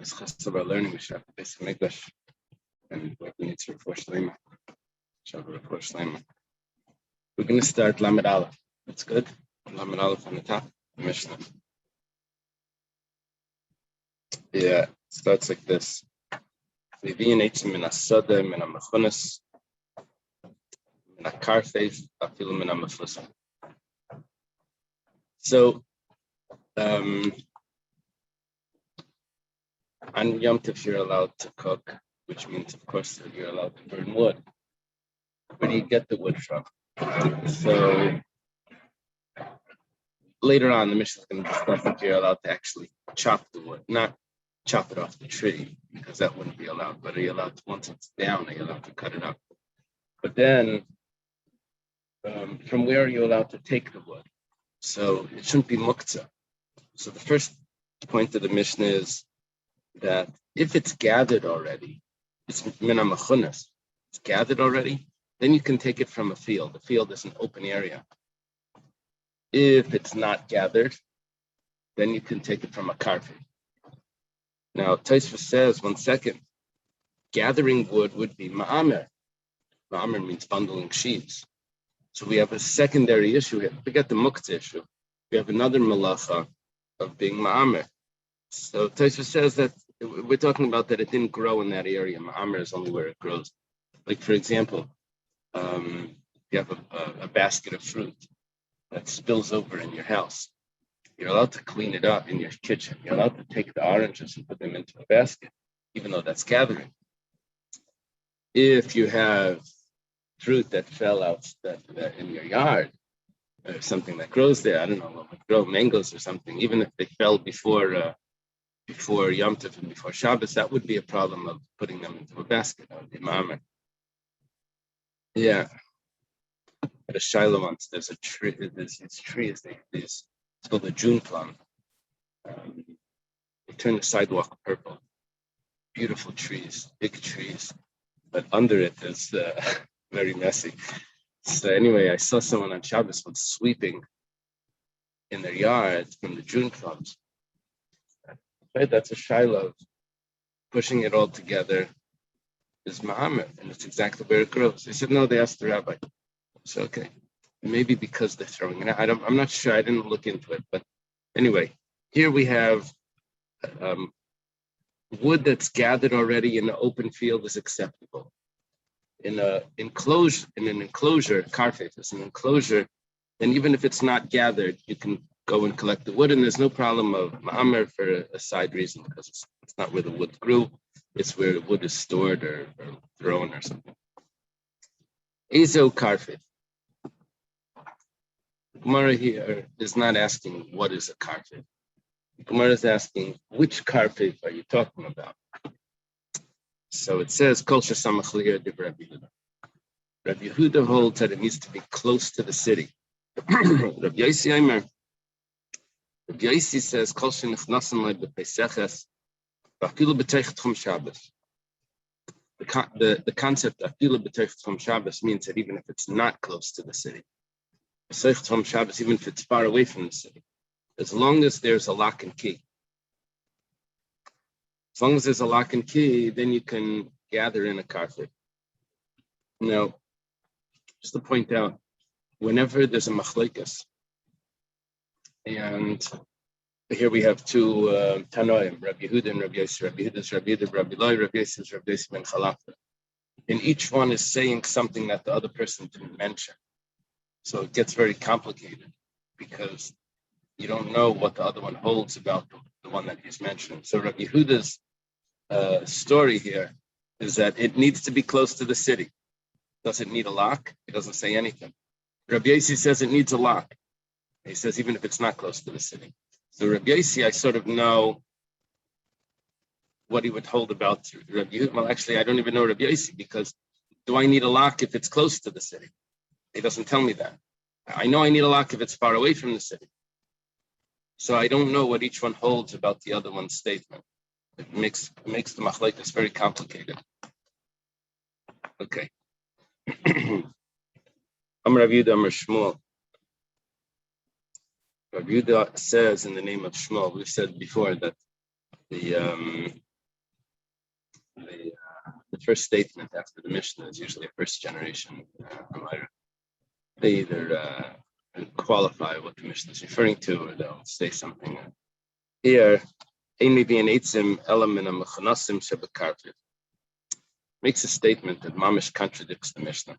This chassid about learning we should have basic English, and we need to refer Shlema. We're going to start Lamed Aleph. That's good. Lamed Aleph on the top. Mishnah. Yeah, it starts like this. Vivian Eitzim min asada min amachunas min akarfeif afilu min amafusa. So, on Yom Tov you're allowed to cook, which means, of course, that you're allowed to burn wood. Where do you get the wood from? So later on, the Mishnah is going to discuss that you're allowed to actually chop the wood, not chop it off the tree, because that wouldn't be allowed. But are you allowed to, once it's down, are you allowed to cut it up? But then, from where are you allowed to take the wood? So it shouldn't be muktzah. So the first point of the Mishnah is that if it's gathered already, it's min hamachunas, it's gathered already, then you can take it from a field. The field is an open area. If it's not gathered, then you can take it from a carpet. Now, Tosfos says, 1 second, gathering wood would be ma'amer. Ma'amer means bundling sheaves. So we have a secondary issue here. Forget the muktzah issue. We have another malacha of being ma'amer. So Tosfos says that we're talking about that it didn't grow in that area. Ma'amer is only where it grows. Like, for example, you have a basket of fruit that spills over in your house. You're allowed to clean it up in your kitchen. You're allowed to take the oranges and put them into a basket, even though that's gathering. If you have fruit that fell out that in your yard, or something that grows there, I don't know what would grow, mangoes or something, even if they fell before Yom Tov and before Shabbos, that would be a problem of putting them into a basket. That would be ma'amer. Yeah. At a Shiloh once, there's a tree, there's these trees, it's called the June plum. They turn the sidewalk purple. Beautiful trees, big trees, but under it is very messy. So anyway, I saw someone on Shabbos was sweeping in their yard from the June plums. Right, that's a Shiloh. Pushing it all together is ma'amer, and it's exactly where it grows. They said, no, they asked the rabbi. So, okay, maybe because they're throwing it out. I'm not sure. I didn't look into it. But anyway, here we have wood that's gathered already in an open field is acceptable. In an enclosure, carfet is an enclosure, then even if it's not gathered, you can go and collect the wood, and there's no problem of ma'amer for a side reason, because it's not where the wood grew, it's where the wood is stored or thrown or something. Ezo carfet. Gemara here is not asking what is a carpet. Gemara is asking which carpet are you talking about? So it says Kol shesamach li'ir div Rabbi Yehuda. Rabbi Yehuda holds that it needs to be close to the city. Rabbi Yossi says Kol shenichnasim lo b'peiseches v'afilu b'teich tchum Shabbos. The concept of afilu b'teich tchum Shabbos means that even if it's not close to the city, Shabbos, even if it's far away from the city, as long as there's a lock and key. As long as there's a lock and key, then you can gather in a carpet. Now, just to point out, whenever there's a machlekes, and here we have two Tanoim, Rabbi Yehuda and Rabbi Yossi. Rabbi Yehuda is Rabbi Yehuda, Rabbi Loi, Rabbi Yossi is Rabbi Yossi ben Chalafa. And each one is saying something that the other person didn't mention. So it gets very complicated because you don't know what the other one holds about the one that he's mentioned. So Rabbi Yehuda's story here is that it needs to be close to the city. Does it need a lock? He doesn't say anything. Rabbi Yossi says it needs a lock. He says even if it's not close to the city. So Rabbi Yossi, I sort of know what he would hold about Rabbi Yehuda. Well, actually, I don't even know Rabbi Yossi, because do I need a lock if it's close to the city? He doesn't tell me that. I know I need a lock if it's far away from the city. So I don't know what each one holds about the other one's statement. It makes the machlekes very complicated. Okay. Amar Rav Yehuda, Amar Shmuel. Rav Yehuda says in the name of Shmuel, we've said before that the the first statement after the Mishnah is usually a first generation Amira. They either qualify what the Mishnah is referring to, or they'll say something. Here, makes a statement that Mamish contradicts the Mishnah.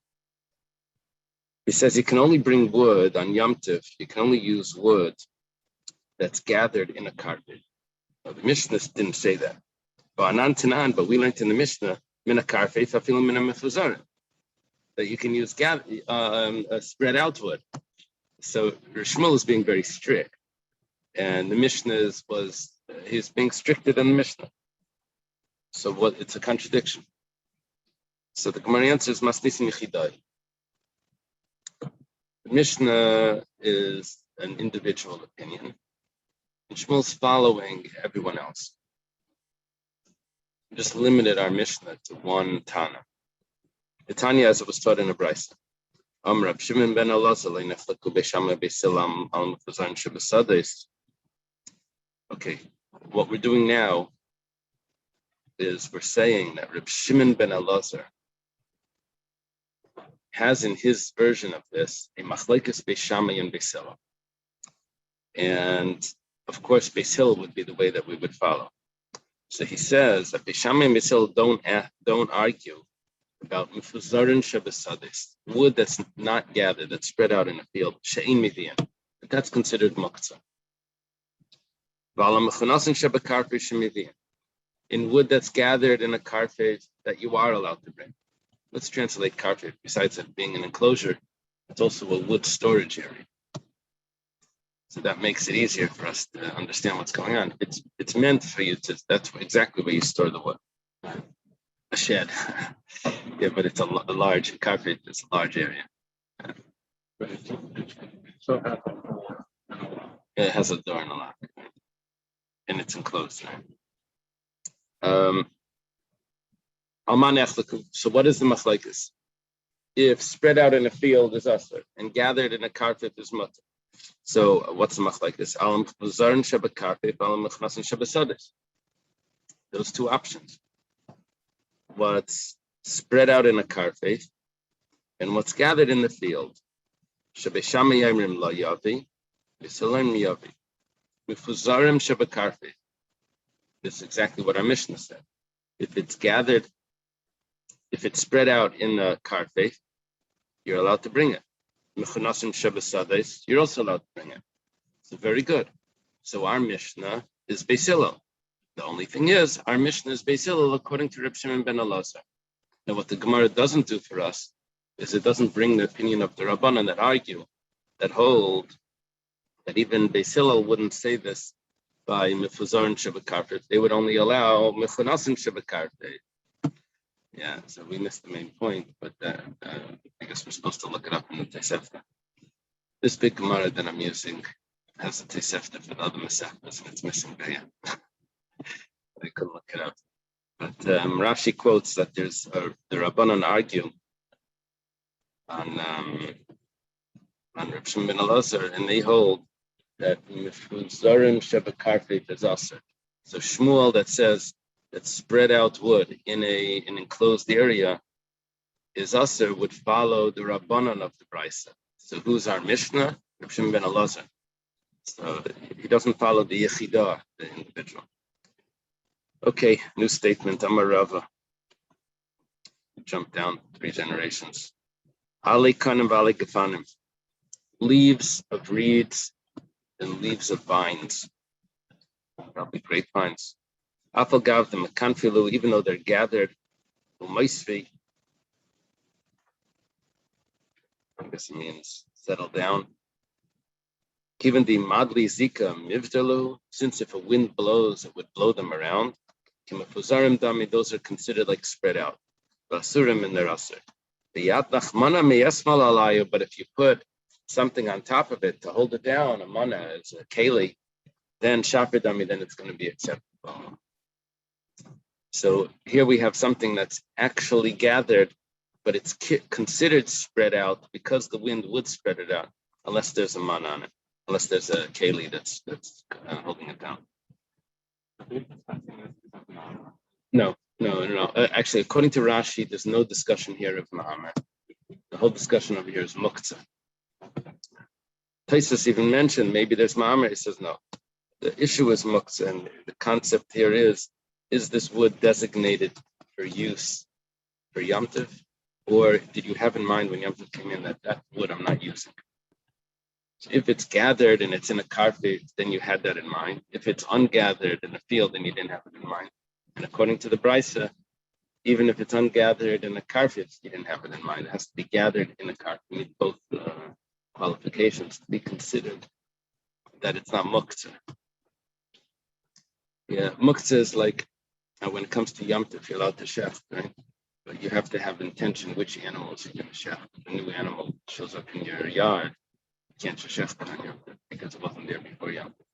He says you can only bring wood on Yom Tov, you can only use wood that's gathered in a carpet. Now, the Mishnah didn't say that. But we learned in the Mishnah, that you can use spread out wood. So Shmuel is being very strict. And the Mishnah he's being stricter than the Mishnah. So it's a contradiction. So the Gemara answers, Masnisim Yichidai. The Mishnah is an individual opinion. And Shmuel's following everyone else. We just limited our Mishnah to one Tana. The Tanya, as it was taught in a Beitza. Rab Shimon ben Elazar neflaku beishama beisilam al mufuzan shebesades. Okay, what we're doing now is we're saying that Rab Shimon ben Elazar has in his version of this a machlekes beishamai and beisila. And of course, beisila would be the way that we would follow. So he says that beishamai and beisila don't argue about mifuzarin shebesades, wood that's not gathered, that's spread out in a field, she'in midian, but that's considered muktzah. V'ala mechunasin shebekarpei shemidian, in wood that's gathered in a carpet that you are allowed to bring. Let's translate carpet. Besides it being an enclosure, it's also a wood storage area. So that makes it easier for us to understand what's going on. It's meant for you that's exactly where you store the wood. A shed. Yeah, but it's a large carpet, it's a large area. It has a door and a lock. And it's enclosed. So what is the machlekes? If spread out in a field is asur and gathered in a carpet is mutter. So what's the machlekes? Alam mechuzarn shebekarpet, alam mechnasin shebesades. Those two options. What's spread out in a carpet and what's gathered in the field. Shebeshama yamrim la yavi, b'silaim yavi. Mifuzarim shebekarpet. This is exactly what our Mishnah said. If it's spread out in a carpet, you're allowed to bring it. Mechunasim shebesades, you're also allowed to bring it. So very good. So our Mishnah is Beis Hillel. The only thing is, our Mishnah is Beis Hillel according to Reb Shimon ben Elazar. Now, what the Gemara doesn't do for us is it doesn't bring the opinion of the Rabbanan that argue, that hold, that even Beis Hillel wouldn't say this by Mefuzarin shebekarpet. They would only allow Mechunasim shebekarpet. Yeah, so we missed the main point, but I guess we're supposed to look it up in the Tosefta. This big Gemara that I'm using has the Tosefta for the other Masechtas, and it's missing there. I couldn't look it up. But Rashi quotes that there's the Rabbanan argue on Reb Shimon ben Elazar, and they hold that Mefuzarim shebekarpet is asur. So Shmuel that says that spread out wood in an enclosed area is asur would follow the Rabbanan of the Beitza. So who's our Mishnah? Reb Shimon ben Elazar. So he doesn't follow the Yechidah, the individual. Okay, new statement. Amar Rava. Jump down 3 generations. Ali kanim v'ali gefanim. Leaves of reeds and leaves of vines. Probably grapevines. Afal gav them kanfilu, even though they're gathered. Umaisvi. I guess it means settle down. Given the madli zika mivdalu, since if a wind blows, it would blow them around. Kimafuzarim dami, those are considered like spread out. Basurim in their asur. But if you put something on top of it to hold it down, a mana is a keli, then shafir dami, then it's going to be acceptable. So here we have something that's actually gathered, but it's considered spread out because the wind would spread it out, unless there's a mana on it, unless there's a keli that's holding it down. No, No. Actually, according to Rashi, there's no discussion here of Ma'amar. The whole discussion over here is Muktzah. Taisus even mentioned maybe there's Ma'amar. He says no. The issue is Muktzah, and the concept here is this wood designated for use for Yom Tov, or did you have in mind when Yom Tov came in that wood I'm not using? So if it's gathered and it's in a carpet, then you had that in mind. If it's ungathered in a field, then you didn't have it in mind. And according to the Beitza, even if it's ungathered in a carpet, you didn't have it in mind. It has to be gathered in a carpet. You need both qualifications to be considered that it's not muktzah. Yeah, muktzah is like when it comes to Yom Tov, you're allowed to chef, right? But you have to have intention which animals you're going to chef. If a new animal shows up in your yard, you can't chef it on Yom Tov because it wasn't there before Yom Tov.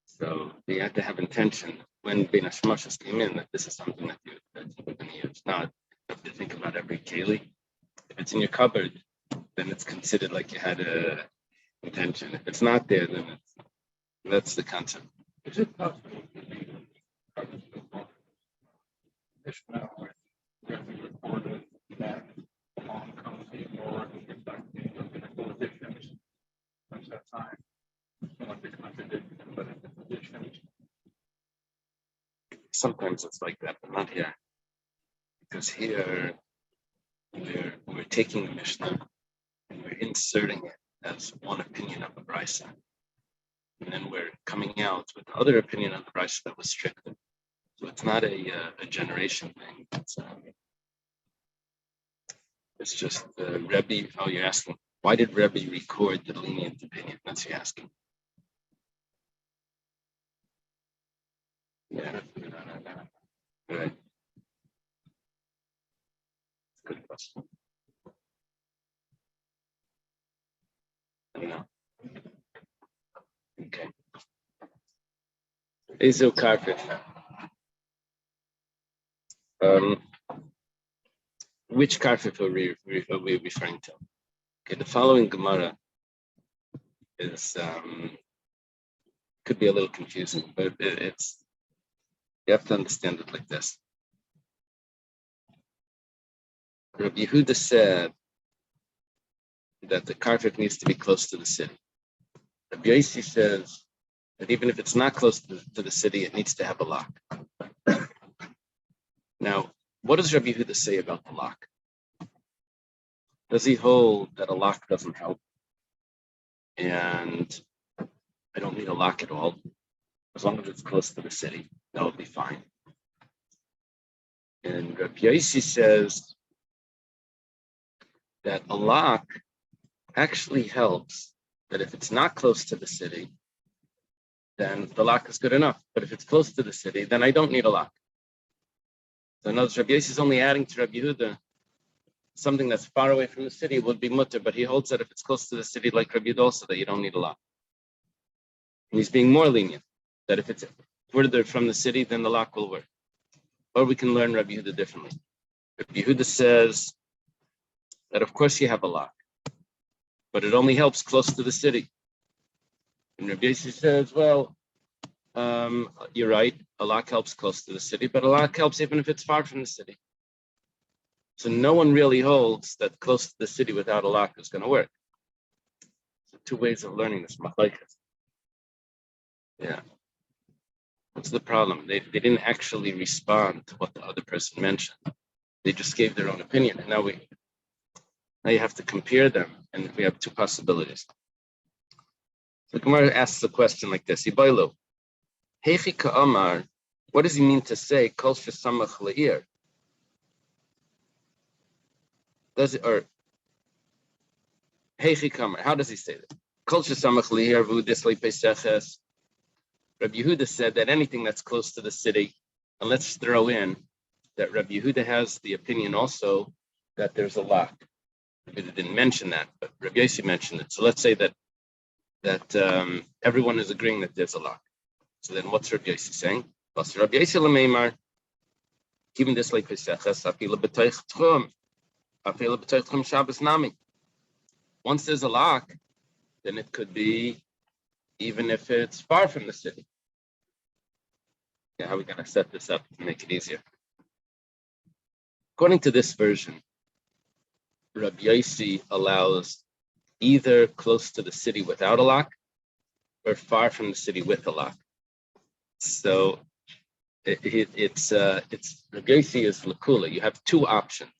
So you have to have intention when Bein Hashmashos came in that this is something that you're going to use. Not you have to think about every keli. If it's in your cupboard, then it's considered like you had a intention. If it's not there, then that's the concept. Is it possible to be Ishmael or recorded that along comes before the conditions? Since that time, not the contradiction, but the conditions. Sometimes it's like that, but not here. Because here we're taking the Mishnah and we're inserting it as one opinion of the Brisa. And then we're coming out with the other opinion of the Brisa that was stricter. So it's not a generation thing. It's just Rebbe. Oh, you're asking, why did Rebbe record the lenient opinion? That's you asking. Yeah. Right. Good question. I don't know. Okay. Ezel carpet. Which carpet are we referring to? Okay, the following Gemara is could be a little confusing, but it's you have to understand it like this. Rabbi Yehuda said that the carpet needs to be close to the city. Rabbi Yossi says that even if it's not close to the city, it needs to have a lock. Now, what does Rabbi Yehuda say about the lock? Does he hold that a lock doesn't help? And I don't need a lock at all. As long as it's close to the city, that will be fine. And Rabbi Yossi says that a lock actually helps, that if it's not close to the city, then the lock is good enough. But if it's close to the city, then I don't need a lock. So in other words, Rabbi Yossi is only adding to Rabbi Yehuda something that's far away from the city would be mutter, but he holds that if it's close to the city, like Rabbi Yehuda also, that you don't need a lock. And he's being more lenient, that if it's further from the city, then the lock will work. Or we can learn Rabbi Yehuda differently. Rabbi Yehuda says that of course you have a lock, but it only helps close to the city. And Rabbi Yossi says, well, you're right, a lock helps close to the city, but a lock helps even if it's far from the city. So no one really holds that close to the city without a lock is going to work. So two ways of learning this machlokes. Yeah. What's the problem? They didn't actually respond to what the other person mentioned. They just gave their own opinion. And now you have to compare them, and we have two possibilities. So Gemara asks the question like this: Ibaylo, Heichi ka'amar, what does he mean to say kol shesamach le'ir? Does it, or Heichi ka'amar? How does he say that? Kol shesamach le'ir v'udis le'peseches. Rabbi Yehuda said that anything that's close to the city, and let's throw in that Rabbi Yehuda has the opinion also that there's a lock. Rabbi Yehuda didn't mention that, but Rabbi Yossi mentioned it. So let's say that everyone is agreeing that there's a lock. So then what's Rabbi Yossi saying? Rabbi Yossi l'meimar, even this like Peseches, afila b'toich tchum Shabbos nami. Once there's a lock, then it could be even if it's far from the city. Yeah, how are we going to set this up to make it easier? According to this version, Rabbi Yossi allows either close to the city without a lock or far from the city with a lock. So it's Rabbi Yossi is lakula. You have two options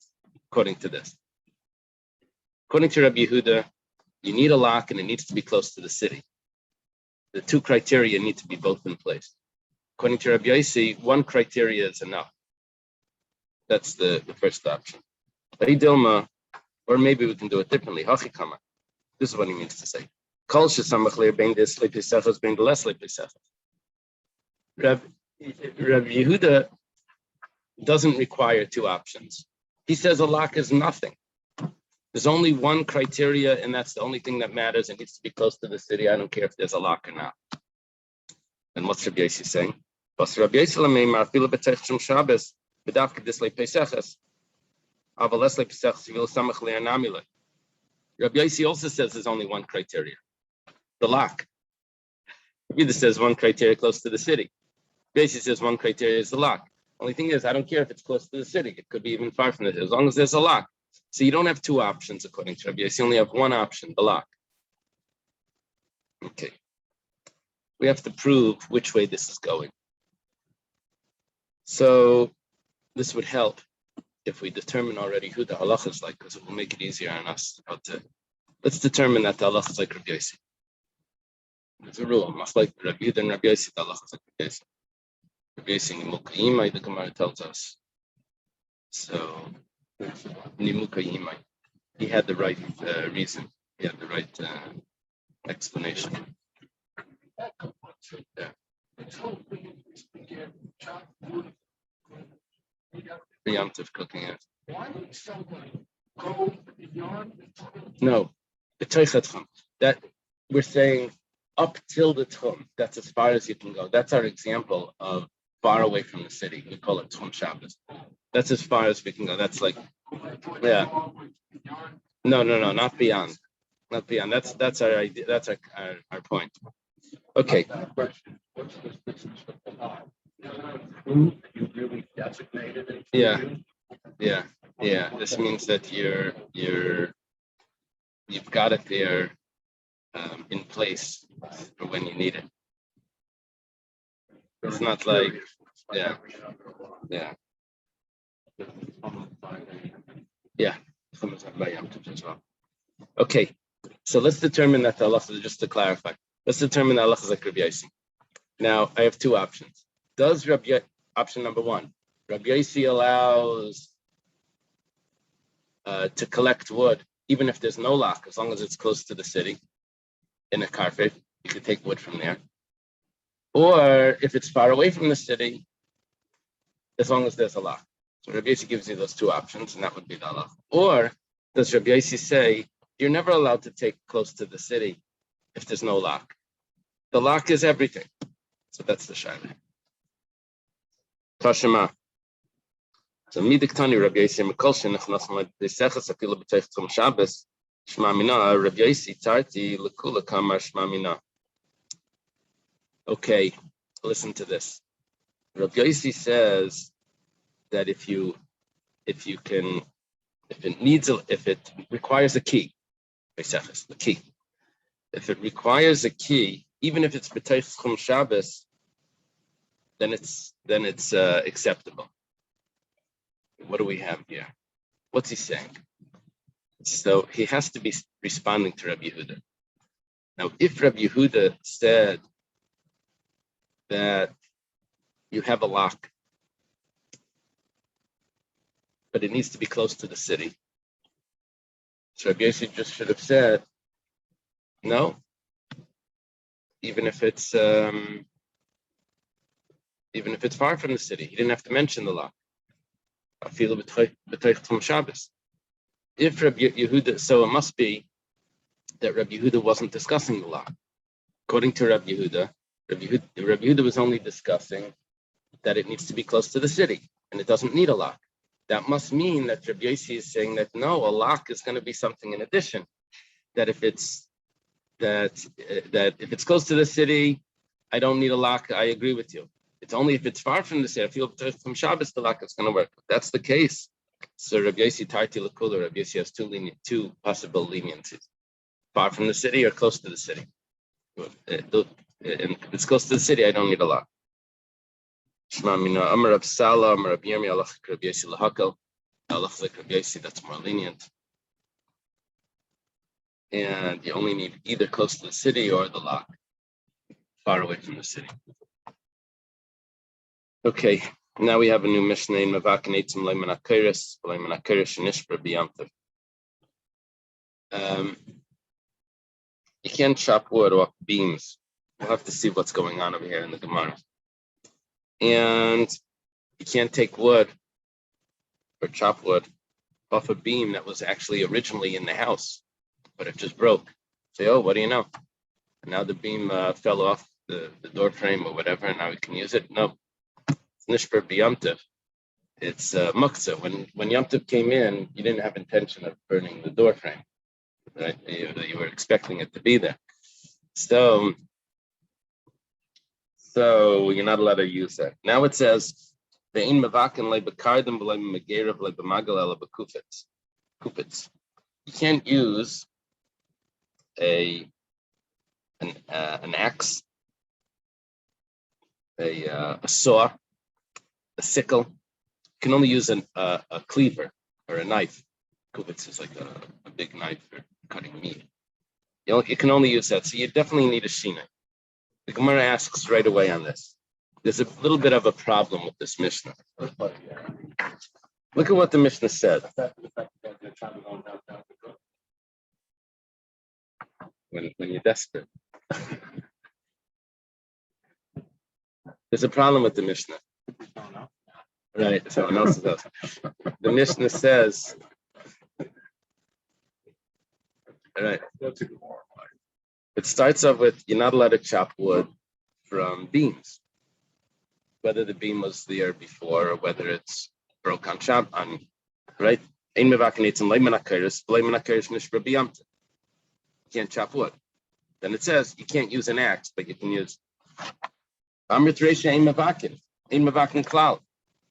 according to this. According to Rabbi Yehuda, you need a lock and it needs to be close to the city. The two criteria need to be both in place. According to Rabbi Yossi, one criteria is enough. That's the first option. Dilma, or maybe we can do it differently. Hachikama. This is what he means to say. Kol shesamach bein the sleepy sechas bein the less sleepy sechas. Rabbi Yehuda doesn't require two options. He says a lock is nothing. There's only one criteria, and that's the only thing that matters. It needs to be close to the city. I don't care if there's a lock or not. And what's Rabbi Yossi saying? Rabbi Yossi also says there's only one criteria, the lock. Rabbi Yehuda says one criteria close to the city. Rabbi Yossi says one criteria is the lock. Only thing is, I don't care if it's close to the city. It could be even far from the city, as long as there's a lock. So you don't have two options according to Rabbi Yossi. You only have one option, the lock. Okay. We have to prove which way this is going. So this would help if we determine already who the halacha is like, because it will make it easier on us. Let's determine that the halacha is like Rabbi Yossi. There's a rule, much like Rabbi Yehuda and Rabbi Yossi, the halacha is like Rabbi Yossi. Rabbi Yossi Nimuka Yimai, the Gemara tells us. So Nimuka Yimai, he had the right reason. He had the right explanation. Yeah. Preemptive cooking it. No, the Teichad that we're saying up till the Tchum, that's as far as you can go. That's our example of far away from the city. We call it Tchum Shabbos. That's as far as we can go. That's like, yeah. No, not beyond. Not beyond. That's our idea. That's our point. Okay. Yeah. This means that you've got it there in place for when you need it. It's not like, yeah. Okay, so let's determine that the halacha, just to clarify, let's determine the halacha is like Rabbi Yossi. Now, I have two options. Option number one, Rabbi Yossi allows to collect wood, even if there's no lock, as long as it's close to the city, in a carpet, you could take wood from there. Or if it's far away from the city, as long as there's a lock. So Rabbi Yossi gives you those two options, and that would be the halacha. Or does Rabbi Yossi say, you're never allowed to take close to the city if there's no lock? The lock is everything. So that's the shaila. Tashema. So midiktani Rabbi Yossi Mikol Shenachnas L'Seches Afilu B'Teich Tzom Shabbos Shma Mina Rabbi Yossi Tarti L'Kula Kamar Shma Mina. Okay, listen to this. Rabbi Yossi says that if it requires a key, the key. If it requires a key, even if it's B'Teich Tzom Shabbos, then it's acceptable. What do we have here? What's he saying? So he has to be responding to Rabbi Yehuda. Now, if Rabbi Yehuda said that you have a lock, but it needs to be close to the city, so Rabbi Yossi just should have said, no, even if it's far from the city, he didn't have to mention the lock. If Rabbi Yehuda, so it must be that Rabbi Yehuda wasn't discussing the lock. According to Rabbi Yehuda, Rabbi Yehuda was only discussing that it needs to be close to the city and it doesn't need a lock. That must mean that Rabbi Yossi is saying that no, a lock is going to be something in addition. That if it's close to the city, I don't need a lock. I agree with you. It's only if it's far from the city, I feel from Shabbos, the lock is going to work. If that's the case, So Rabbi Yossi Tarti Lakula, Rabbi Yossi has two possible leniencies: far from the city or close to the city. And if it's close to the city, I don't need a lot. Shema mina Amar Rab Sala, Amar Rab Yirmi, Allah Rabbi Yossi Lahakal, Allah Rabbi Yossi, that's more lenient. And you only need either close to the city or the lock, far away from the city. Okay, now we have a new Mishnah in Mavakin Eitzim Leiman HaKeres, Leiman HaKeres Nishbra B'Yamtiv. You can't chop wood off beams. We'll have to see what's going on over here in the Gemara. And you can't take wood or chop wood off a beam that was actually originally in the house, but it just broke. Say, oh, what do you know? And now the beam fell off the door frame or whatever, and now we can use it. No, it's Nishbra B'Yamtiv. It's muktzah. When Yom Tov came in, you didn't have intention of burning the door frame, right? You were expecting it to be there. So you're not allowed to use that. Now it says, "Ve'in mevaken lebekardim v'le megerav lebemagal ela bekufetz." Kupitz. You can't use an axe, a saw, a sickle. You can only use a cleaver or a knife. Kupitz is like a big knife for cutting meat. You can only use that. So you definitely need a shina. The Gemara asks right away on this. There's a little bit of a problem with this Mishnah. Look at what the Mishnah said. When you're desperate. There's a problem with the Mishnah. Right, someone else does. The Mishnah says, all right. It starts off with, you're not allowed to chop wood from beams, whether the beam was there before or whether it's broke on chop on, right? You can't chop wood. Then it says you can't use an axe, but you can use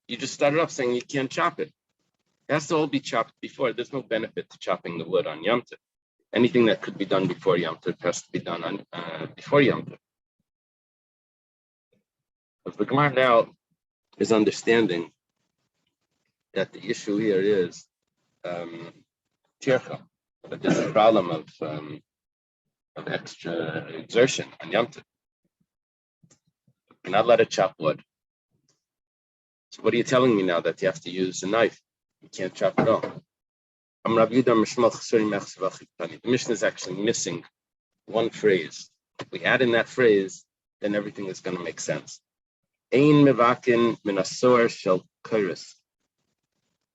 you just started off saying you can't chop it. It has to all be chopped before. There's no benefit to chopping the wood on Yom Tov. Anything that could be done before Yom Tov has to be done on before Yom Tov. But the Gemara now is understanding that the issue here is tircha, that there's a problem of extra exertion on Yom Tov. You're not allowed to chop wood. So what are you telling me now, that you have to use a knife? You can't chop it all. The Mishnah is actually missing one phrase. If we add in that phrase, then everything is going to make sense. Ein mevakin min asor shel kairos.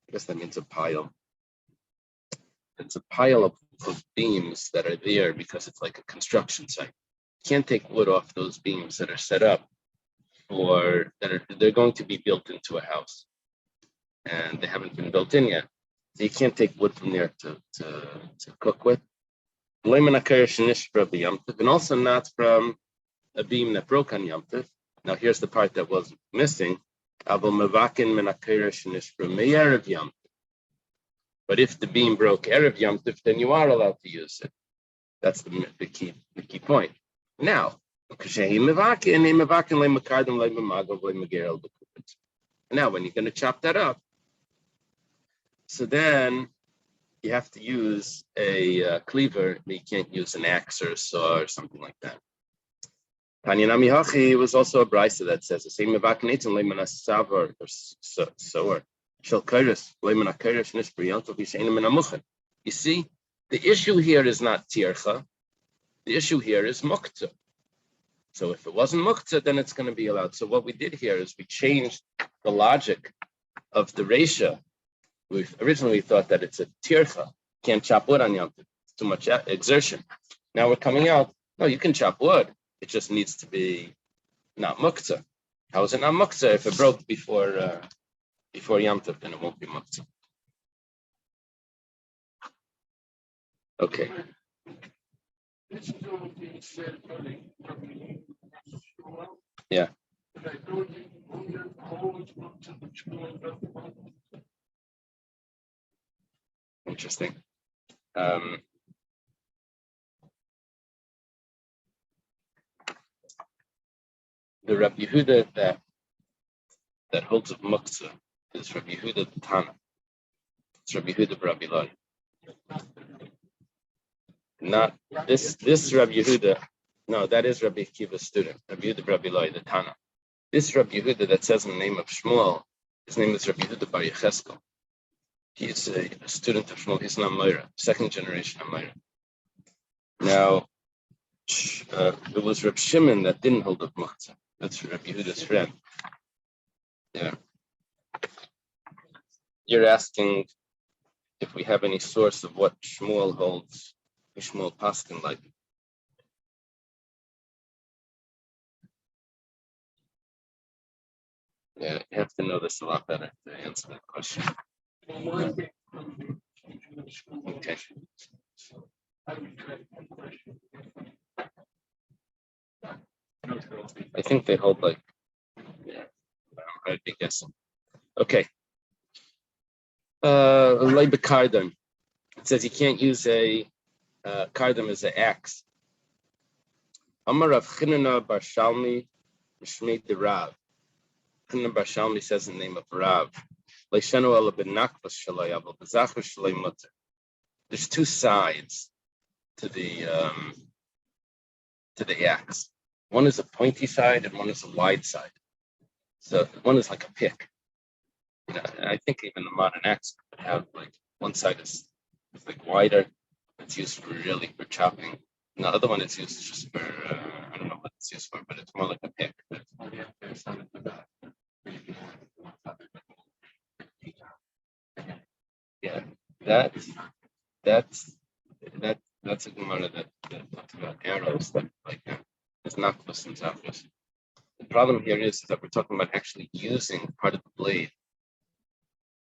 I guess that means a pile. It's a pile of beams that are there because it's like a construction site. You can't take wood off those beams that are set up they're going to be built into a house, and they haven't been built in yet. So you can't take wood from there to cook with. And also not from a beam that broke on Yom Tov. Now here's the part that was missing. But if the beam broke Erev Yom Tov, then you are allowed to use it. That's the key point. Now, when you're going to chop that up, so then you have to use a cleaver. You can't use an axe or a saw or something like that. Tanyanami Hachi was also a brisa that says the same savar or sower. You see, the issue here is not tircha. The issue here is muktzah. So if it wasn't muktzah, then it's going to be allowed. So what we did here is we changed the logic of the reisha. We originally thought that it's a tircha. Can't chop wood on Yom Tov. It's too much exertion. Now we're coming out. No, you can chop wood. It just needs to be not muktzah. How is it not muktzah? If it broke before Yom Tov, then it won't be muktzah. Okay. Yeah. interesting. The Rabbi Yehuda that holds of muktzah is Rabbi Yehuda the Tana. It's Rabbi Yehuda Rabbi Loi. Not this Rabbi Yehuda. No, that is Rabbi Akiva's student, Rabbi Yehuda Rabbi Loi, the Tana. This Rabbi Yehuda that says in the name of Shmuel, his name is Rabbi Yehuda Bar Yecheskel. He is a student of Shmuel. He's an Amoira, second generation Amoira. Now, it was Reb Shimon that didn't hold up muktzah. That's Rabbi Yehuda's friend. Yeah. You're asking if we have any source of what Shmuel holds, Shmuel Paskin like. Yeah, you have to know this a lot better to answer that question. Okay. I think they hold like, yeah, I'd be guessing. Okay. Kardam. It says you can't use a kardam as an axe. Amar Rav Chinana bar Shalmi Mishmei de Rav. Chinana bar Shalmi says in the name of Rav. There's two sides to the axe. One is a pointy side and one is a wide side. So one is like a pick. You know, I think even the modern axe could have like one side is like wider. It's used for chopping. And the other one is used just for I don't know what it's used for, but it's more like a pick. Yeah, that's a Gemara that talks about arrows that like is nakbus and zafus. The problem here is that we're talking about actually using part of the blade.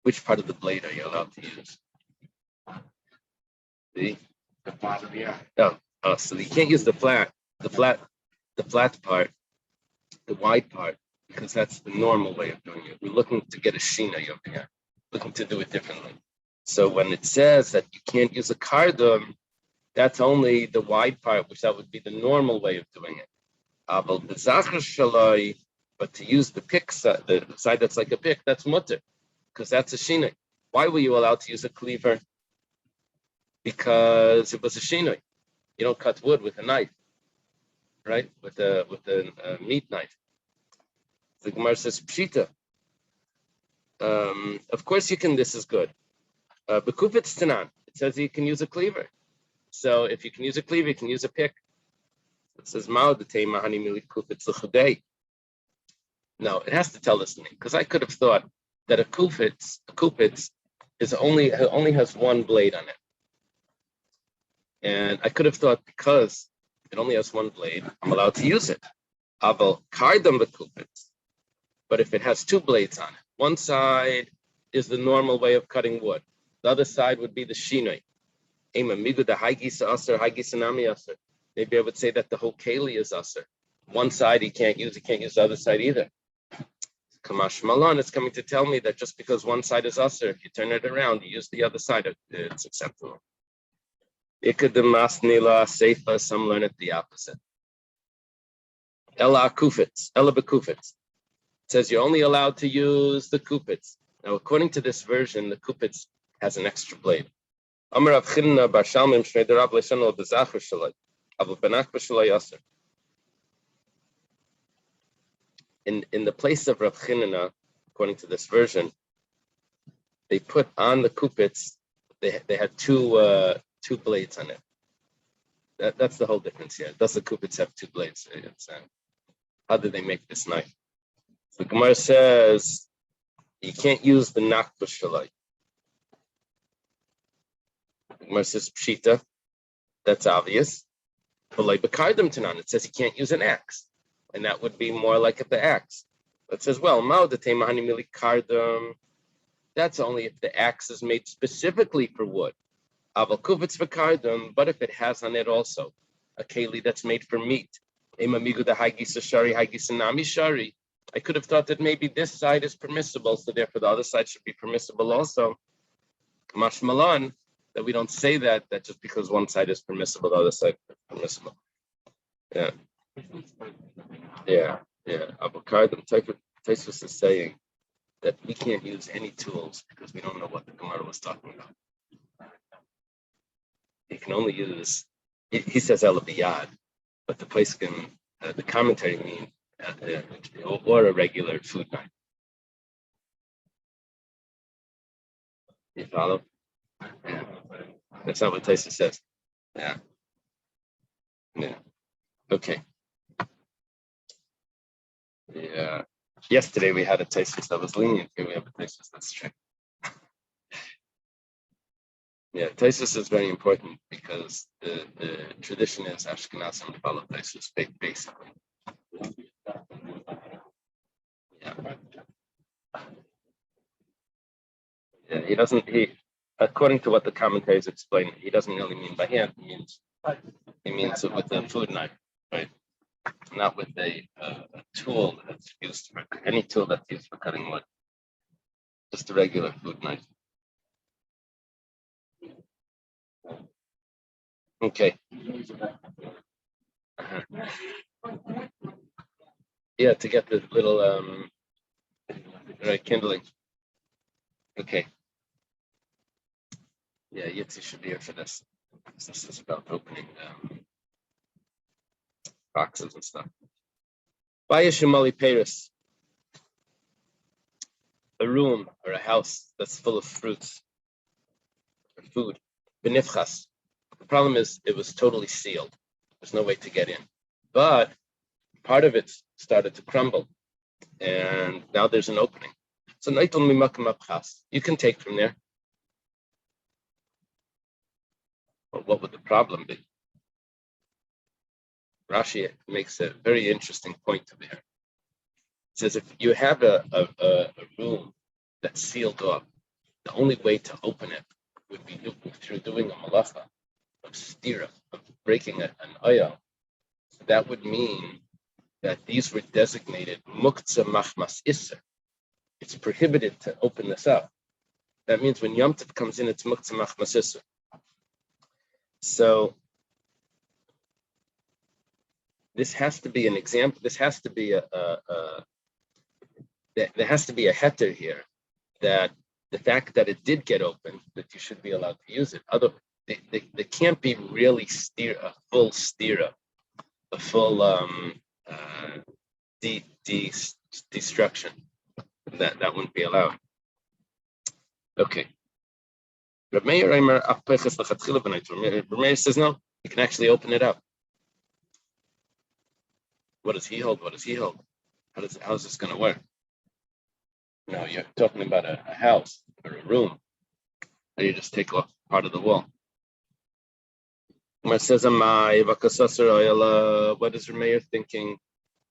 Which part of the blade are you allowed to use? The bottom, yeah. Oh, so you can't use the flat part, the wide part, because that's the normal way of doing it. We're looking to get a shina over here, looking to do it differently. So when it says that you can't use a kardam, that's only the wide part, which that would be the normal way of doing it. But to use the pick side, the side that's like a pick, that's mutter, because that's a shina. Why were you allowed to use a cleaver? Because it was a shinoi. You don't cut wood with a knife, right? With a meat knife. The Gemara says pshita. Of course you can. This is good. Bekufetz tanan. It says you can use a cleaver. So if you can use a cleaver, you can use a pick. It says mao detei mahani milik kufetz l'chadei. No, it has to tell us the name because I could have thought that a kufetz is only has one blade on it. And I could have thought because it only has one blade, I'm allowed to use it. Aval kardam v'kufetz. But if it has two blades on it, one side is the normal way of cutting wood. The other side would be the shinoi. Maybe I would say that the whole keli is aser. One side he can't use the other side either. Kamash Malon is coming to tell me that just because one side is aser, if you turn it around, you use the other side, it's acceptable. Seifa, some learn it the opposite. Ella kufitz, Ella bekufitz. It says you're only allowed to use the kupitz. Now, according to this version, the kupitz has an extra blade. In the place of Rav Chinana, according to this version, they put on the kupitz. They had two blades on it. That's the whole difference here. Does the kupitz have two blades? How did they make this knife? The Gemara says you can't use the nakba shalai. The Gemara says pshita. That's obvious. It says you can't use an axe, and that would be more like the axe. It says, well, that's only if the axe is made specifically for wood. But if it has on it also a keli that's made for meat, I could have thought that maybe this side is permissible, so therefore the other side should be permissible also. Mashmalan, that we don't say that just because one side is permissible, the other side is permissible. Yeah. Avocado Taisus is saying that we can't use any tools because we don't know what the Gemara was talking about. You can only use, he says Elabiyad, but the place can, the commentary means, or a regular food knife. You follow? Yeah. That's not what Taisus says. Yeah. Okay. Yeah. Yesterday we had a Taisus that was lenient. Here we have a Taisus that's strict. Yeah, Taisus is very important because the tradition is Ashkenazim follow Taisus basically. Yeah, he according to what the commentaries explain, he doesn't really mean by hand. He means it with a food knife, right? Not with a tool that's used for any tool that's used for cutting wood. Just a regular food knife. Okay. Yeah, to get the little right kindling. Okay. Yeah, Yitzi should be here for this. This is about opening boxes and stuff. Bayashimali Paris. A room or a house that's full of fruits or food. Benifchas. The problem is it was totally sealed. There's no way to get in. But part of it started to crumble. And now there's an opening. So you can take from there. But what would the problem be? Rashi makes a very interesting point over here. It says if you have a room that's sealed off, the only way to open it would be through doing a malacha of stira, of breaking an oil. So that would mean that these were designated muktzah machmas isser. It's prohibited to open this up. That means when Yom Tov comes in, it's muktzah machmas isser. So this has to be an example. This has to be there has to be a heter here that the fact that it did get open, that you should be allowed to use it. Other, there can't be really a full stira, a full destruction. That wouldn't be allowed. Okay. Reb Meir says no, you can actually open it up. What does he hold? How is this going to work? No, you're talking about a house or a room, and you just take off part of the wall. When it says what is Reb Meir thinking?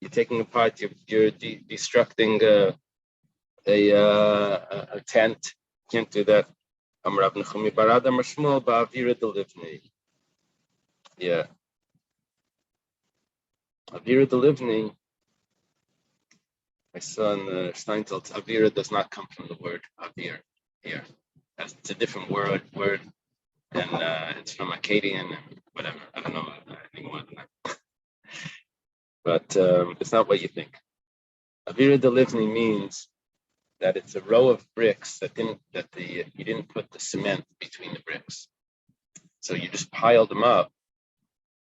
You're taking apart, you're destructing a tent. Can't do that. Yeah. Avira Delivni, my son Steinteltz, Avira does not come from the word Avir here. It's a different word, and it's from Akkadian and whatever. I don't know anything more than that. But it's not what you think. Avira Delivni means that it's a row of bricks you didn't put the cement between the bricks. So you just piled them up,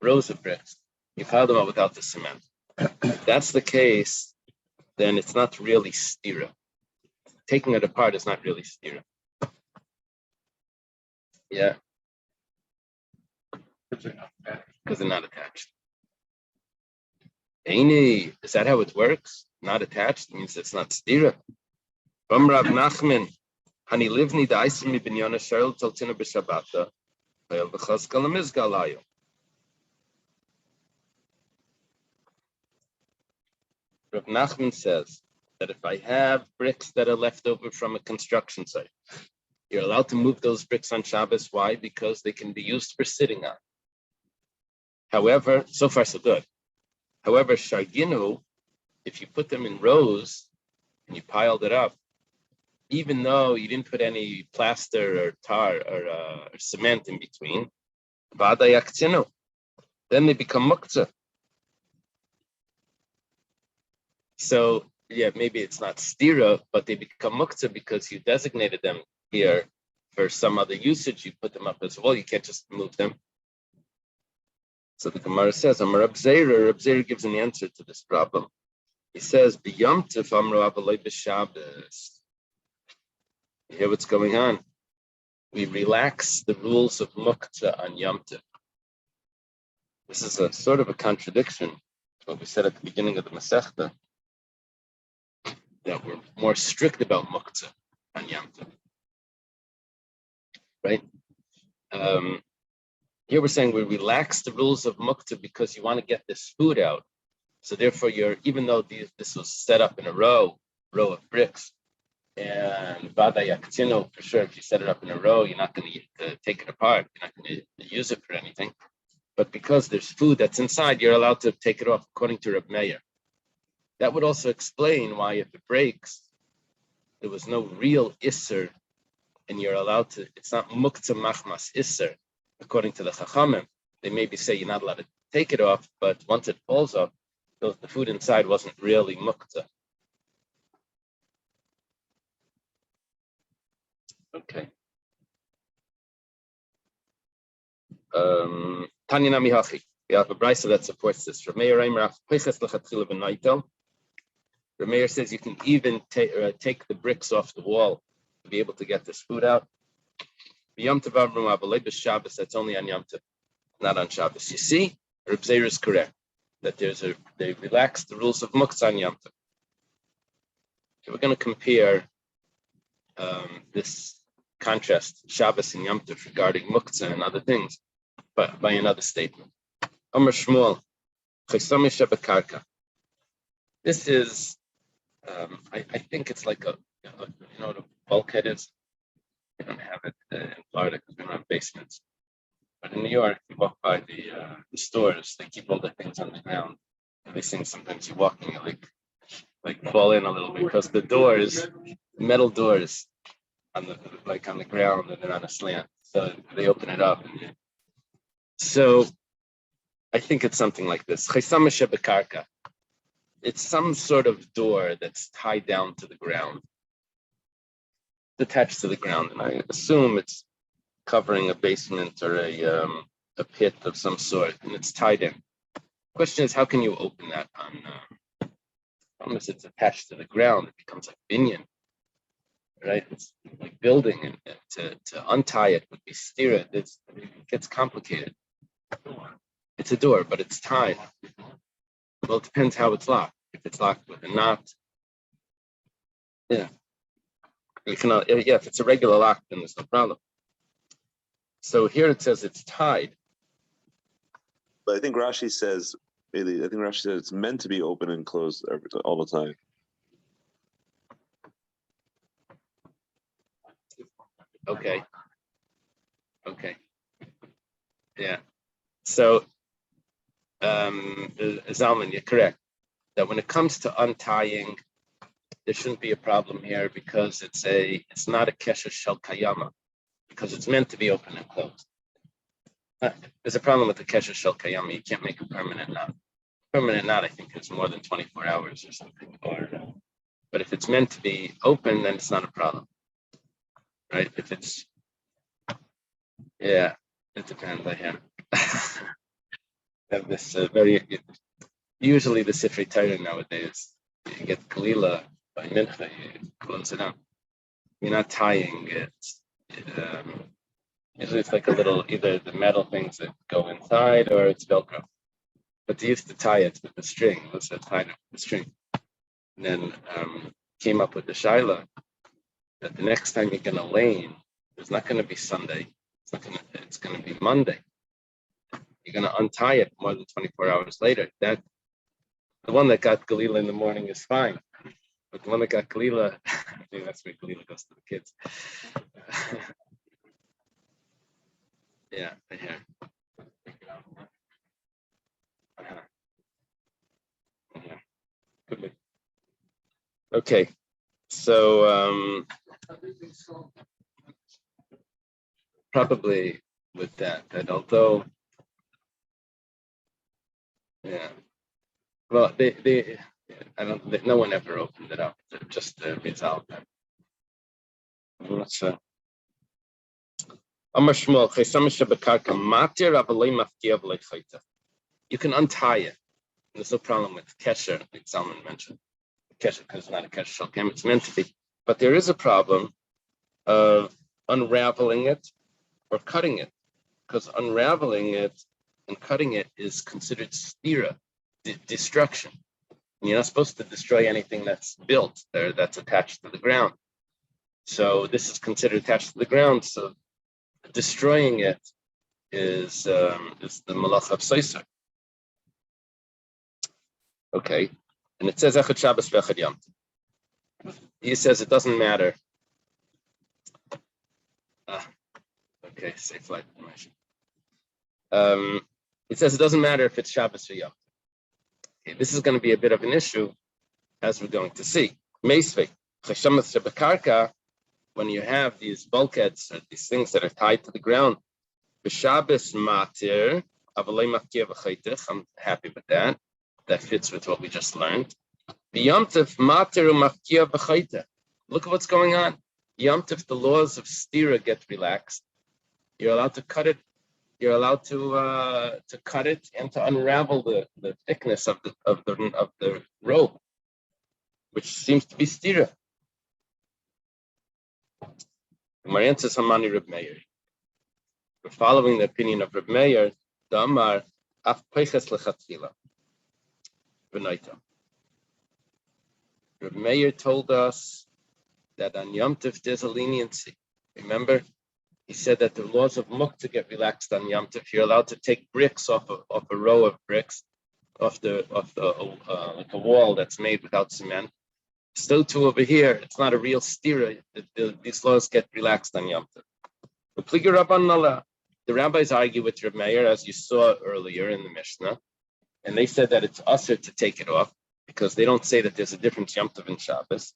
rows of bricks. You pile them up without the cement. If that's the case, then it's not really stira. Taking it apart is not really stira. Yeah. Because they're not attached. Aini, is that how it works? Not attached means it's not stira. Rav Nachman, Hani livni da'ismi binyana sharel taltina b'shabata, v'el v'chaskal amizgalayo. Rav Nachman says that if I have bricks that are left over from a construction site, you're allowed to move those bricks on Shabbos. Why? Because they can be used for sitting on. However, so far so good. However, Sharginu, if you put them in rows and you piled it up, even though you didn't put any plaster or tar or cement in between, then they become muktzah. So yeah, maybe it's not stira, but they become muktzah because you designated them here for some other usage. You put them up as well. You can't just move them. So the Gemara says, Reb Zera gives an answer to this problem. He says, "B'Yom Tov amru avalei b'Shabbos." You hear what's going on? We relax the rules of muktzah on Yom Tov. This is a sort of a contradiction to what we said at the beginning of the Masechta, that we're more strict about muktzah on Yom Tov, right? Here we're saying we relax the rules of muktzah because you want to get this food out. So therefore, even though this was set up in a row of bricks, and Vada Yaktino, for sure, if you set it up in a row, you're not going to take it apart. You're not going to use it for anything. But because there's food that's inside, you're allowed to take it off, according to Reb Meir. That would also explain why, if it breaks, there was no real isser, and you're allowed to. It's not muktzah machmas isser, according to the Chachamim. They maybe say you're not allowed to take it off, but once it falls off, the food inside wasn't really muktzah. Okay. Tanya Namihachi. We have a brisa that supports this. Rameir says you can even take the bricks off the wall to be able to get this food out. That's only on Yom Tov, not on Shabbos. You see, Reb Zera is correct that they relax the rules of muktzah on Yom Tov. So we're going to compare this contrast Shabbos and Yom Tov regarding muktzah and other things, but by another statement. Amar Shmuel, this is, I think it's like what a bulkhead is. We don't have it in Florida because we don't have basements. But in New York, you walk by the stores, they keep all the things on the ground. And they think sometimes you're walking, you like fall in a little bit because the doors, metal doors, on the ground and then on a slant. So they open it up. So I think it's something like this. It's some sort of door that's tied down to the ground, attached to the ground, and I assume it's covering a basement or a pit of some sort, and it's tied in. Question is, how can you open that unless it's attached to the ground? It becomes like binyan, right? It's like building, and to untie it would be stira. It gets complicated. It's a door, but it's tied. Well, it depends how it's locked. If it's locked with a knot, yeah. You can, if it's a regular lock, then there's no problem. So here it says it's tied. But I think Rashi says it's meant to be open and closed all the time. Okay. Yeah. So, Zalman, you're correct that when it comes to untying, there shouldn't be a problem here because it's not a kesher shel kayama, because it's meant to be open and closed. There's a problem with the kesher shel kayama. You can't make a permanent knot. Permanent knot, I think, is more than 24 hours or something. But if it's meant to be open, then it's not a problem, right? If it's, yeah, it depends. I have this usually the Sifrei Torah nowadays, you get Kalila by Mincha, you close it up. You're not tying it. Usually it's like a little, either the metal things that go inside or it's Velcro. But they used to tie it with the string. Let's say tied it with the string. And then came up with the shaila that the next time you're going to lane, it's not going to be Sunday. It's going to be Monday. You're going to untie it more than 24 hours later. The one that got Galila in the morning is fine. But the one that got Galila, I think that's where Galila goes to the kids. Yeah, right here. Could be. Okay, so Probably with that, and although, yeah, well, I don't. No one ever opened it up. They're just the result. Amar Shmuel, Chesam Shebekarka Matir Avalei Mafkiya V'lei Chayta. You can untie it. There's no problem with kesher, like Salman mentioned. Kesher, because it's not a kesher shalkem, it's meant to be. But there is a problem of unraveling it or cutting it, because unraveling it and cutting it is considered stira, destruction. And you're not supposed to destroy anything that's built there, that's attached to the ground. So this is considered attached to the ground. So destroying it is the malach of Seiser. Okay, and it says Echad Shabbos v'Echad Yom. He says it doesn't matter. Okay, safe flight information. It says it doesn't matter if it's Shabbos or Yom. Okay, this is going to be a bit of an issue, as we're going to see. Meisvei Cheshamas Shebekarka, when you have these bulkheads or these things that are tied to the ground, b'Shabbos matir avalei mafkiya v'chaytich. I'm happy with that. That fits with what we just learned. Yom Tov matir u'mafkiya v'chaytich. Look at what's going on. Yom Tov, the laws of stira get relaxed. You're allowed to cut it. You're allowed to cut it and to unravel the thickness of the rope, which seems to be stira. My answer is Hamani Reb Meir. We're following the opinion of Reb Meir. The Amar af peiches lechatchila. V'noita. Reb Meir told us that on Yom Tov there's a leniency. Remember, he said that the laws of muktzah get relaxed on Yom Tov. You're allowed to take bricks off a row of bricks, off like a wall that's made without cement. So too over here, it's not a real stira. These laws get relaxed on Yom Tov. The rabbis argue with Reb Meir, as you saw earlier in the Mishnah, and they said that it's usher to take it off because they don't say that there's a difference Yom Tov and Shabbos.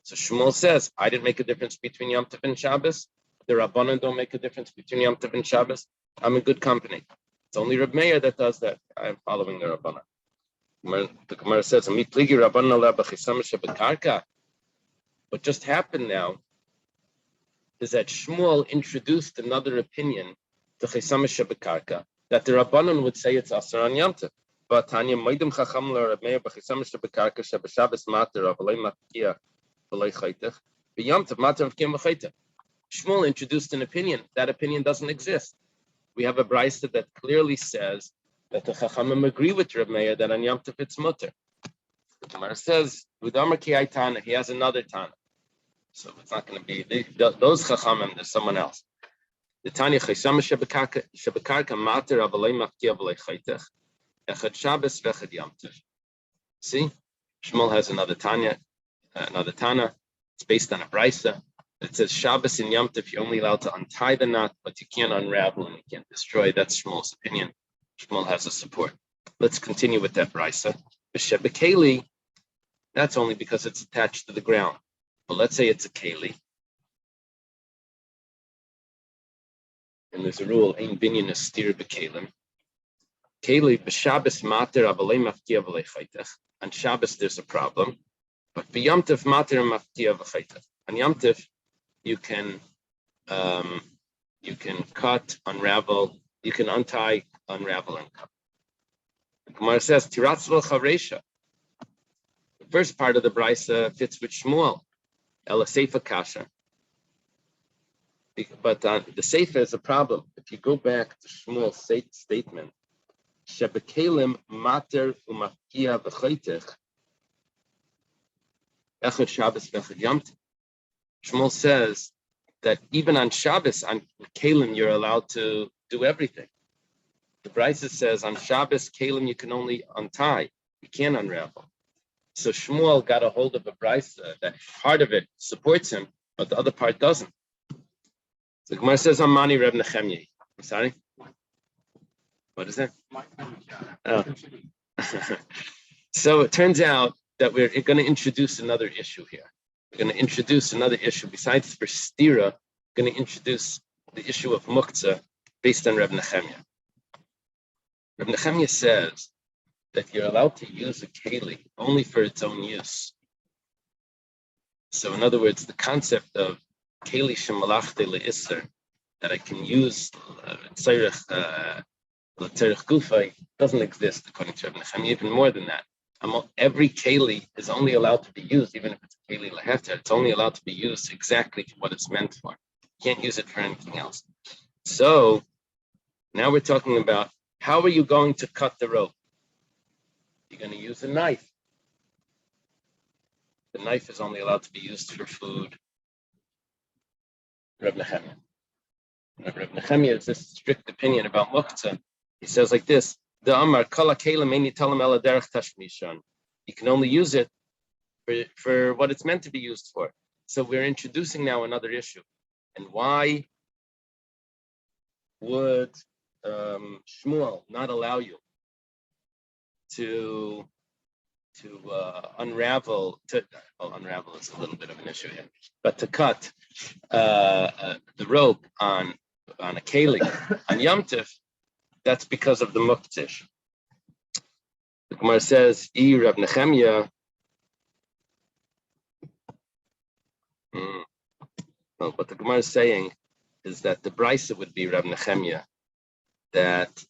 So Shmuel says, I didn't make a difference between Yom Tov and Shabbos. The Rabbanan don't make a difference between Yom Tov and Shabbos. I'm in good company. It's only Reb Meir that does that. I'm following the Rabbanan. The Gemara says, what just happened now is that Shmuel introduced another opinion to Chesam Shebekarka, that the Rabbanan would say it's Asar on Yom Tov. But Tanya Moedim Chacham la Reb Meir b'Chesam Shebekarka sheb'Shabbos matir avalei mafkiya v'lei chaytich v'Yom Tov matir mafkiya v'chaytich. Shmuel introduced an opinion. That opinion doesn't exist. We have a brayta that clearly says that the Chachamim agree with Reb Meir that on Yom Tov it's mutter. The Gemara says, Udamar ki hay Tana, he has another Tana. So it's not going to be those Chachamim, there's someone else. The Tanya Chesam Shebekarka matir avalei mafkiya v'lei chaytich echad Shabbos v'echad Yom Tov. See, Shmuel has another Tana. It's based on a brayta. It says Shabbos and Yom Tov, you're only allowed to untie the knot, but you can't unravel and you can't destroy. That's Shmuel's opinion. Shmuel has a support. Let's continue with that brayta. B'shebekeli, that's only because it's attached to the ground. But let's say it's a keli. And there's a rule, ein binyan astir b'kelim. Keli b'Shabbos matir avalei mafkiya v'lei chaytich. On Shabbos there's a problem, but b'Yom Tov matir mafkiya v'chaytich. On Yom Tov you can cut, unravel, you can untie, unravel, and cut. The Gemara says tiratz lo charesha. The first part of the brayta fits with Shmuel, ela seifa kasha. But the seifa is a problem. If you go back to Shmuel's statement, shebekelim mater umafkiya v'chaytich echad Shabbos v'echad Yom Tov. Shmuel says that even on Shabbos, on kelim, you're allowed to do everything. The brayta says on Shabbos, kelim you can only untie, you can't unravel. So Shmuel got a hold of a brayta that part of it supports him, but the other part doesn't. So Gemara says, Amani Reb Nechemye. I'm sorry? What is that? Oh. So it turns out that we're going to introduce another issue here. we're going to introduce another issue. Besides for stira, we're going to introduce the issue of muktzah based on Reb Nechemia. Reb Nechemia says that you're allowed to use a keli only for its own use. So in other words, the concept of keli shemalachte le'isser, that I can use tzarech gufa, doesn't exist according to Reb Nechemia. Even more than that, every keli is only allowed to be used, even if it's a keli leheter. It's only allowed to be used exactly for what it's meant for. You can't use it for anything else. So now we're talking about how are you going to cut the rope? You're going to use a knife. The knife is only allowed to be used for food. Reb Nechemia. Reb Nechemia is this strict opinion about muktzah. He says like this: the Amar kala kelim ein yitalam ela derech tashmishan. You can only use it for what it's meant to be used for. So we're introducing now another issue. And why would Shmuel not allow you to unravel? Unravel is a little bit of an issue here, but to cut the rope on a keli on Yom Tov, that's because of the muktzah. The Gemara says, "I Reb Nechemia." Well, what the Gemara is saying is that the Beitza would be Reb Nechemia. That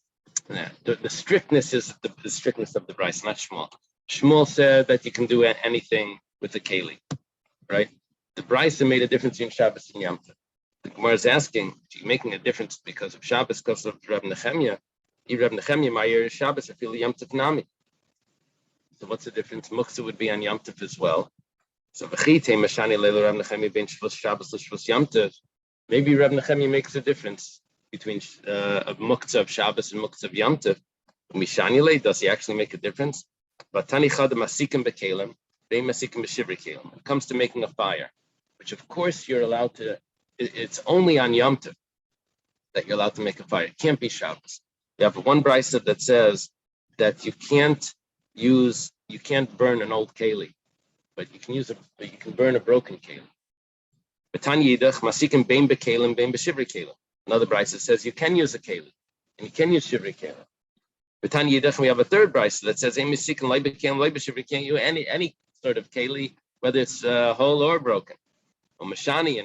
the strictness is the strictness of the Beitza, not Shmuel. Shmuel said that you can do anything with the keli, right? The Beitza made a difference between Shabbos and Yom Tov. The Gemara is asking, are you making a difference because of Shabbos, because of Reb Nechemia? Reb Nechemia, Ma'ir Shabbos, I feel Yom Tov Nami. So what's the difference? Muktzah would be on Yom Tov as well. So maybe Reb Nechemia makes a difference between muktzah of Shabbos and muktzah of Yom Tov. Does he actually make a difference? When it comes to making a fire, which of course you're allowed to, it's only on Yom Tov that you're allowed to make a fire. It can't be Shabbos. You have one Beitza that says that you can't burn an old keli, but you can burn a broken keli. Another Beitza says you can use a keli and you can use shivri keli. We have a third Beitza that says you can't use any sort of keli, whether it's whole or broken. And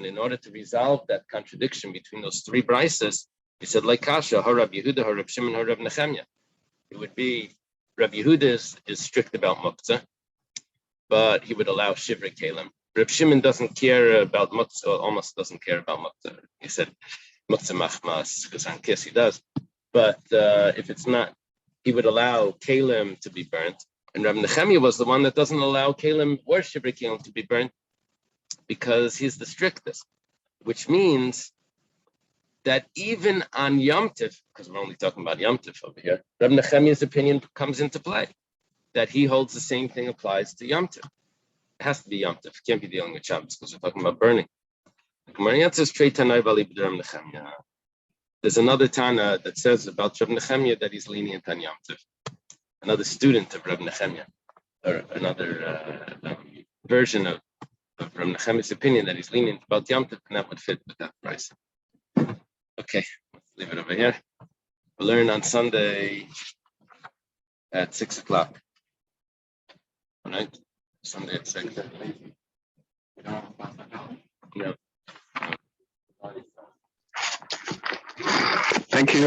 in order to resolve that contradiction between those three Beitzas, he said like Kasha, Harab Yehuda, Harab Shimon, Harab Nechemia. It would be Reb Yehuda is strict about muktzah, but he would allow shivri kelim. Reb Shimon doesn't care about muktzah, almost doesn't care about muktzah. He said muktzah machmas, because on kiss he does. But if it's not, he would allow kelim to be burnt. And Reb Nechemia was the one that doesn't allow kelim or shivri kelim to be burnt because he's the strictest, which means that even on Yom Tov, because we're only talking about Yom Tov over here, Reb Nechemia's opinion comes into play, that he holds the same thing applies to Yom Tov. It has to be Yom Tov. It can't be dealing with Shabbos because we're talking about burning. There's another Tana that says about Reb Nechemia that he's lenient on Yom Tov. Another student of Reb Nechemia, or another version of Reb Nechemia's opinion that he's lenient about Yom Tov, and that would fit with that price. Okay, let's leave it over here. We'll learn on Sunday at 6 o'clock. All right, Sunday at 6. No. Thank you.